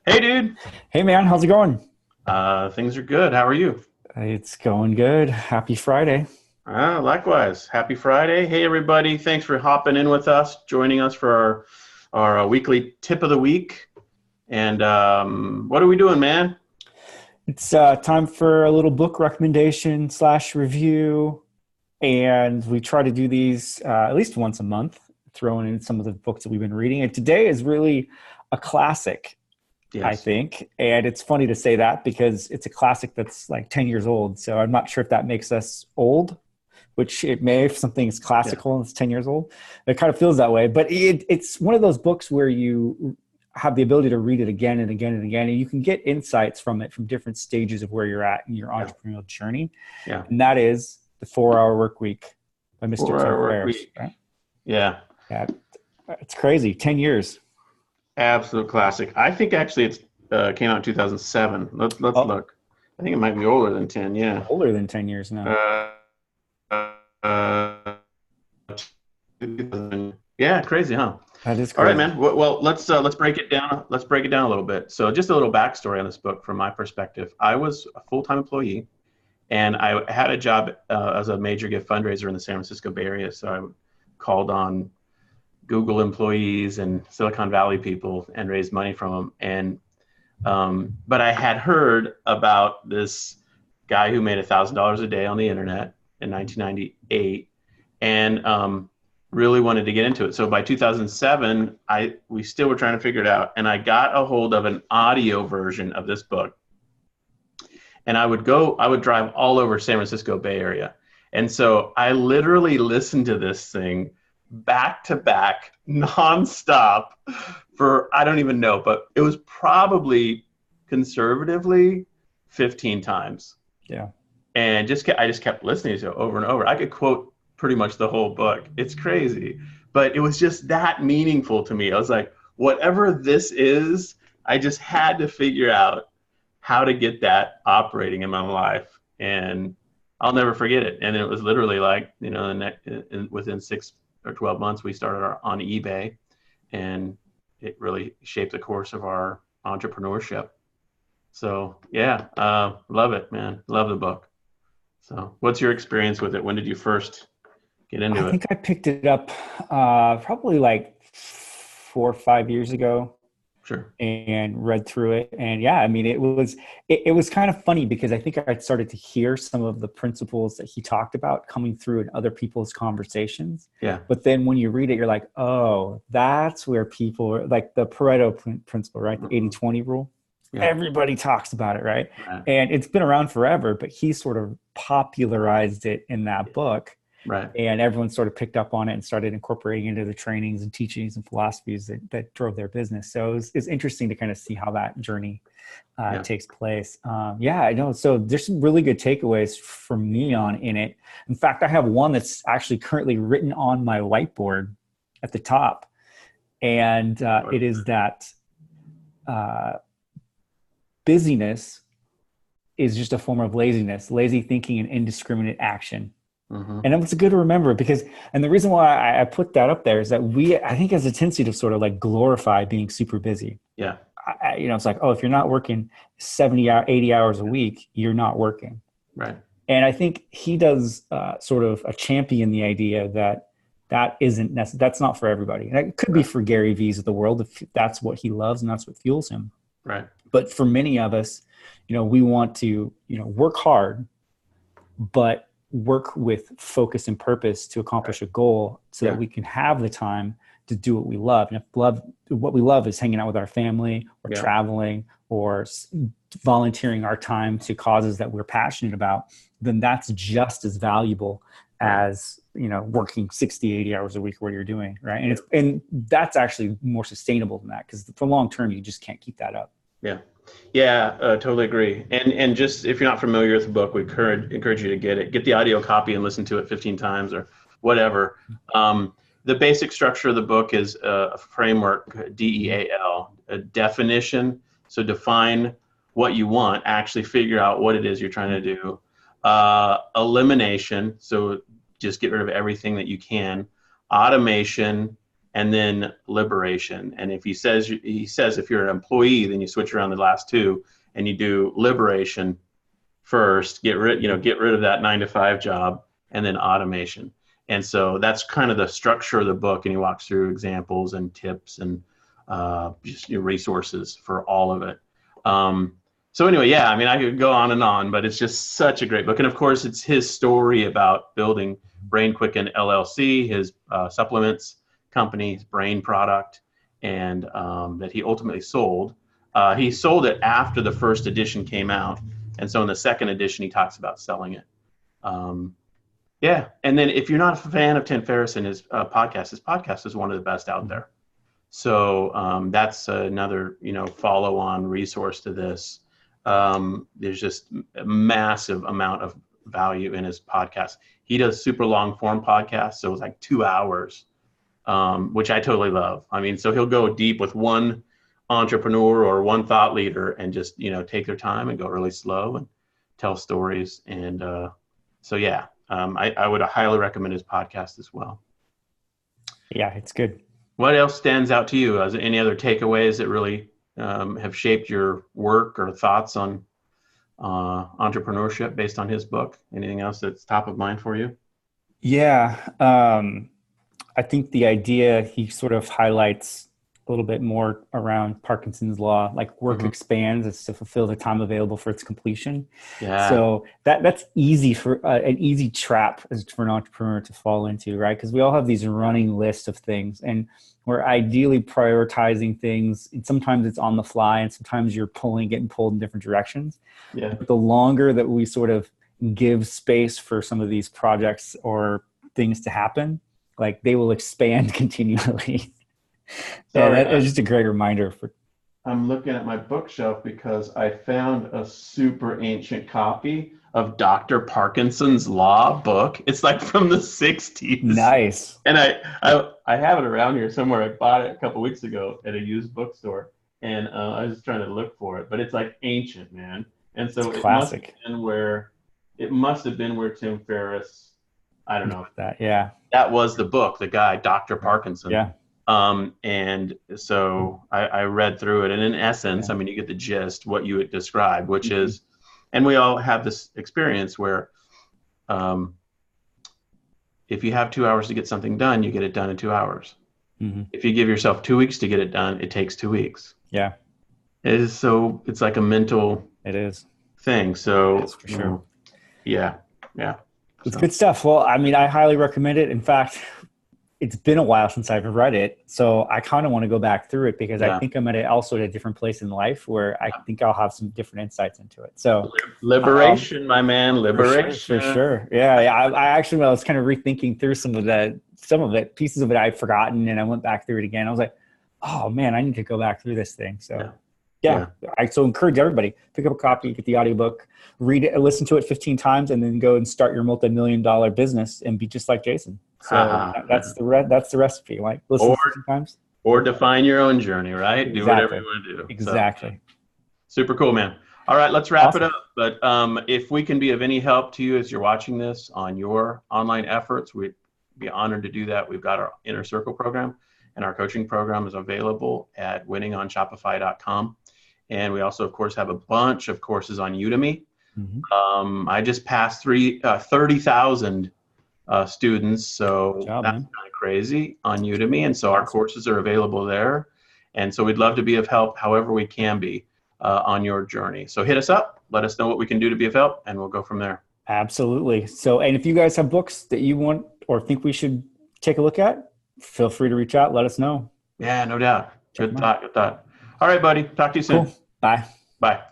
Hey, dude. Hey man, how's it going? Things are good. How are you? It's going good. Happy Friday. Likewise. Happy Friday. Hey, everybody. Thanks for hopping in with us, joining us for our weekly tip of the week. And what are we doing, man? It's time for a little book recommendation slash review, and we try to do these at least once a month, throwing in some of the books that we've been reading. And today is really a classic, I Yes. think. And it's funny to say that because it's a classic that's like 10 years old. So I'm not sure if that makes us old, which it may if something is Yeah. classical and it's 10 years old. It kind of feels that way. But it's one of those books where you have the ability to read it again and again and again, and you can get insights from it from different stages of where you're at in your Yeah. entrepreneurial journey. Yeah. And that is The 4 Hour Work Week by Mr. Tim 4 hour work Ferriss. week. Right? Yeah. Yeah, it's crazy. 10 years. Absolute classic. I think actually it's came out in 2007. Let's Oh, look. I think it might be older than 10. Yeah. older than 10 years now. Uh, yeah. Crazy, huh? That is All right, crazy. man. Well, let's break it down. Let's break it down a little bit. So, just a little backstory on this book from my perspective. I was a full-time employee, and I had a job as a major gift fundraiser in the San Francisco Bay Area. So I called on Google employees and Silicon Valley people and raised money from them. And but I had heard about this guy who made $1,000 a day on the internet in 1998, and really wanted to get into it. So by 2007, we still were trying to figure it out, and I got a hold of an audio version of this book. And I would drive all over San Francisco Bay Area, and so I literally listened to this thing back to back, nonstop, for I don't even know, but it was probably conservatively 15 times, Yeah. and I just kept listening to it over and over. I could quote pretty much the whole book. It's crazy, but it was just that meaningful to me. I was like, whatever this is, I just had to figure out how to get that operating in my life, and I'll never forget it. And it was literally like, within 6 or 12 months, we started on eBay, and it really shaped the course of our entrepreneurship. So yeah, love it, man. Love the book. So, what's your experience with it? When did you first get I into it? think I picked it up probably like 4 or 5 years ago Sure. and read through it. And yeah, I mean, it was kind of funny because I think I started to hear some of the principles that he talked about coming through in other people's conversations. Yeah. But then when you read it, you're like, oh, that's where people are like the Pareto principle, right? The Hmm. 80-20 rule. Yeah. Everybody talks about it, right? Right. And it's been around forever, but he sort of popularized it in that book, Right. and everyone sort of picked up on it and started incorporating into the trainings and teachings and philosophies that drove their business. So it's interesting to kind of see how that journey Yeah. takes place. Yeah, I know. So there's some really good takeaways for me on in it. In fact, I have one that's actually currently written on my whiteboard at the top, and it is that uh, busyness is just a form of laziness, lazy thinking and indiscriminate action. Hmm. And it's good to remember because, and the reason why I put that up there is that I think, has a tendency to sort of like glorify being super busy. Yeah. It's like, oh, if you're not working 80 hours a week, you're not working. Right. And I think he does sort of a champion the idea that that's not for everybody. And it could be Right. for Gary V's of the world if that's what he loves and that's what fuels him. Right. But for many of us, we want to, work hard, but work with focus and purpose to Right. accomplish a goal so that Yeah. we can have the time to do what we love. And if what we love is hanging out with our family or Yeah. traveling or volunteering our time to causes that we're passionate about, then that's just as valuable Right. as, working 60, 80 hours a week, what you're doing. Right. And Yeah. and that's actually more sustainable than that because for long term, you just can't keep that up. Yeah. Yeah, totally agree. And just if you're not familiar with the book, we encourage you to get it. Get the audio copy and listen to it 15 times or whatever. The basic structure of the book is a framework, DEAL, a definition. So define what you want, actually figure out what it is you're trying to do. Elimination, so just get rid of everything that you can. Automation, and then liberation. And if he says if you're an employee, then you switch around the last two and you do liberation first, get rid of that 9 to 5 job, and then automation. And so that's kind of the structure of the book. And he walks through examples and tips and just resources for all of it. So anyway, yeah, I mean, I could go on and on, but it's just such a great book. And of course, it's his story about building Brain Quicken LLC, his supplements company, his brain product, and that he ultimately sold. He sold it after the first edition came out. And so in the second edition, he talks about selling it. Yeah. And then if you're not a fan of Tim Ferriss and his podcast is one of the best out there. So that's another, follow-on resource to this. There's just a massive amount of value in his podcast. He does super long form podcasts. So it's like 2 hours, which I totally love. I mean, so he'll go deep with one entrepreneur or one thought leader and just, take their time and go really slow and tell stories. And so, yeah, I would highly recommend his podcast as well. Yeah, it's good. What else stands out to you? Is there any other takeaways that really have shaped your work or thoughts on entrepreneurship based on his book? Anything else that's top of mind for you? Yeah. I think the idea he sort of highlights a little bit more around Parkinson's Law, like work expands, it's to fulfill the time available for its completion. Yeah. So that's easy for an easy trap for an entrepreneur to fall into, right? Because we all have these running lists of things, and we're ideally prioritizing things. And sometimes it's on the fly, and sometimes you're getting pulled in different directions. Yeah. But the longer that we sort of give space for some of these projects or things to happen, like they will expand continually. Yeah, that is just a great reminder. I'm looking at my bookshelf because I found a super ancient copy of Dr. Parkinson's Law book. It's like from the 60s. Nice. And I have it around here somewhere. I bought it a couple weeks ago at a used bookstore, and I was trying to look for it, but it's like ancient, man. And so it's classic. It must have been where Tim Ferriss, I don't know. That was the book, the guy, Dr. Parkinson. Yeah. And so I read through it, and in essence, I mean, you get the gist, what you would describe, which is, and we all have this experience where if you have 2 hours to get something done, you get it done in 2 hours. If you give yourself 2 weeks to get it done, it takes 2 weeks. Yeah. It's like a mental thing. So for sure. Yeah. It's good stuff. Well, I mean, I highly recommend it. In fact, it's been a while since I've read it, so I kind of want to go back through it because I think I'm at a different place in life where I think I'll have some different insights into it. So liberation, my man, liberation. For sure. Yeah. I actually, I was kind of rethinking through some of it, pieces of it I'd forgotten, and I went back through it again. I was like, oh man, I need to go back through this thing. So I so encourage everybody, pick up a copy, get the audiobook, read it, listen to it 15 times, and then go and start your multi-million-dollar business and be just like Jason. So that's the recipe. Like listen 15 times. Or define your own journey, right? Do whatever you want to do. Exactly. So, super cool, man. All right, let's wrap it up. But if we can be of any help to you as you're watching this on your online efforts, we'd be honored to do that. We've got our Inner Circle program, and our coaching program is available at winningonshopify.com. And we also, of course, have a bunch of courses on Udemy. I just passed 30,000 students, so that's kind of crazy on Udemy. And so our courses are available there. And so we'd love to be of help however we can be on your journey. So hit us up, let us know what we can do to be of help, and we'll go from there. Absolutely. So, and if you guys have books that you want or think we should take a look at, feel free to reach out. Let us know. Yeah, no doubt. Good thought. All right, buddy. Talk to you soon. Cool. Bye. Bye.